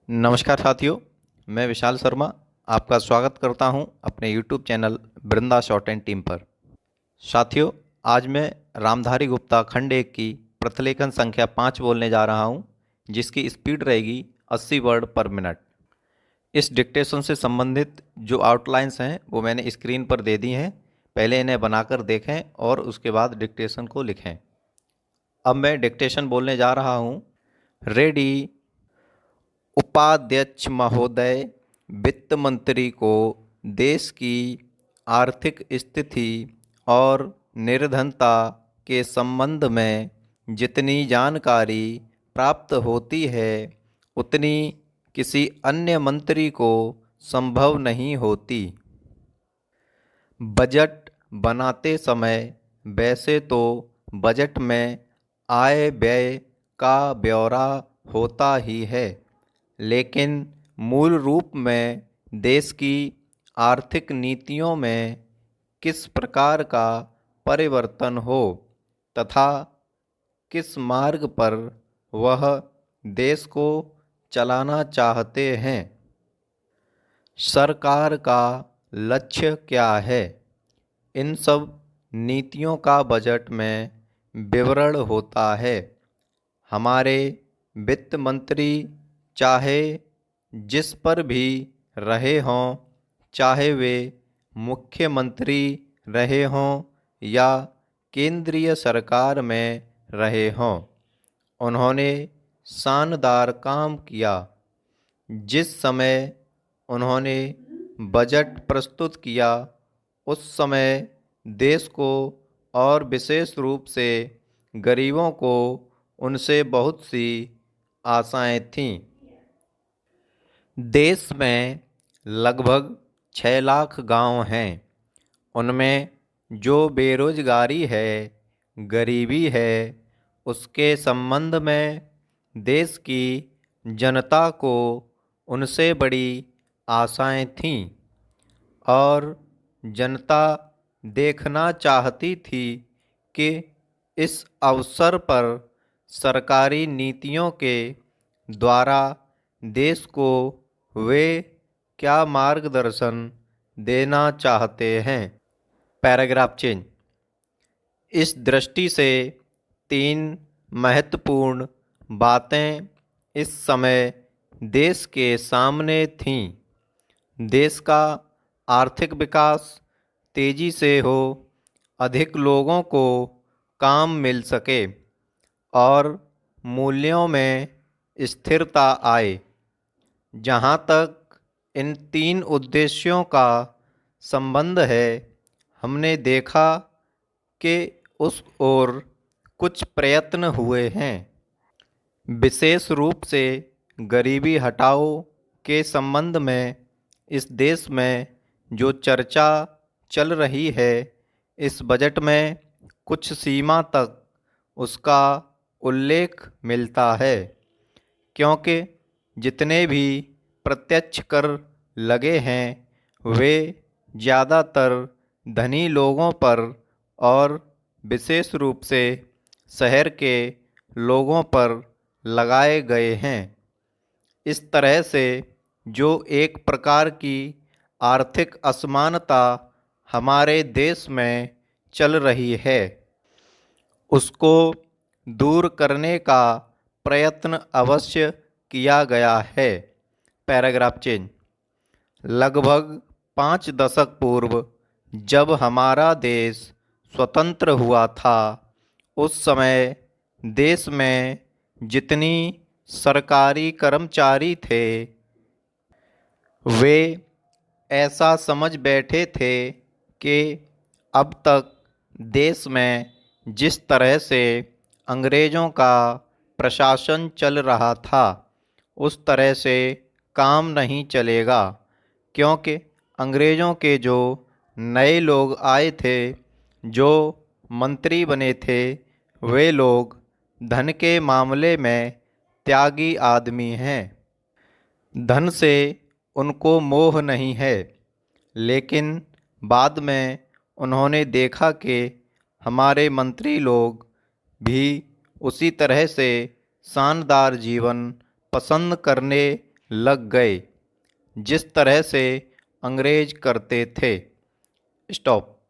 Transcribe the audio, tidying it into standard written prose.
नमस्कार साथियों, मैं विशाल शर्मा आपका स्वागत करता हूं अपने YouTube channel Vrinda short and team पर। साथियों, आज मैं रामधारी गुप्ता खंड 1 की प्रतिलेखन संख्या 5 बोलने जा रहा हूं, जिसकी स्पीड रहेगी 80 वर्ड पर मिनट। इस डिक्टेशन से संबंधित जो आउटलाइंस हैं वो मैंने स्क्रीन पर दे दी हैं। पहले इन्हें बनाकर देखें और उसके बाद डिक्टेशन को लिखें। अब मैं डिक्टेशन बोलने जा रहा हूं। रेडी। उपाध्यक्ष महोदय, वित्त मंत्री को देश की आर्थिक स्थिति और निर्धनता के संबंध में जितनी जानकारी प्राप्त होती है उतनी किसी अन्य मंत्री को संभव नहीं होती। बजट बनाते समय वैसे तो बजट में आय व्यय का ब्यौरा होता ही है, लेकिन मूल रूप में देश की आर्थिक नीतियों में किस प्रकार का परिवर्तन हो तथा किस मार्ग पर वह देश को चलाना चाहते हैं, सरकार का लक्ष्य क्या है, इन सब नीतियों का बजट में विवरण होता है। हमारे वित्त मंत्री चाहे जिस पर भी रहे हों, चाहे वे मुख्यमंत्री रहे हों या केंद्रीय सरकार में रहे हों, उन्होंने शानदार काम किया। जिस समय उन्होंने बजट प्रस्तुत किया उस समय देश को और विशेष रूप से गरीबों को उनसे बहुत सी आशाएं थीं। देश में लगभग 6 लाख गांव हैं। उनमें जो बेरोजगारी है, गरीबी है, उसके संबंध में देश की जनता को उनसे बड़ी आशाएं थीं और जनता देखना चाहती थी कि इस अवसर पर सरकारी नीतियों के द्वारा देश को वे क्या मार्गदर्शन देना चाहते हैं। Paragraph change. इस दृष्टि से 3 महत्वपूर्ण बातें इस समय देश के सामने थीं। देश का आर्थिक विकास तेजी से हो, अधिक लोगों को काम मिल सके और मूल्यों में स्थिरता आए। जहाँ तक इन 3 उद्देश्यों का संबंध है, हमने देखा कि उस ओर कुछ प्रयत्न हुए हैं। विशेष रूप से गरीबी हटाओ के संबंध में इस देश में जो चर्चा चल रही है, इस बजट में कुछ सीमा तक उसका उल्लेख मिलता है, क्योंकि जितने भी प्रत्यक्ष कर लगे हैं वे ज़्यादातर धनी लोगों पर और विशेष रूप से शहर के लोगों पर लगाए गए हैं। इस तरह से जो एक प्रकार की आर्थिक असमानता हमारे देश में चल रही है, उसको दूर करने का प्रयत्न अवश्य किया गया है। Paragraph change. लगभग 5 दशक पूर्व जब हमारा देश स्वतंत्र हुआ था, उस समय देश में जितनी सरकारी कर्मचारी थे वे ऐसा समझ बैठे थे कि अब तक देश में जिस तरह से अंग्रेज़ों का प्रशासन चल रहा था उस तरह से काम नहीं चलेगा, क्योंकि अंग्रेज़ों के जो नए लोग आए थे, जो मंत्री बने थे, वे लोग धन के मामले में त्यागी आदमी हैं। धन से उनको मोह नहीं है, लेकिन बाद में उन्होंने देखा कि हमारे मंत्री लोग भी उसी तरह से शानदार जीवन पसंद करने लग गए जिस तरह से अंग्रेज करते थे। स्टॉप।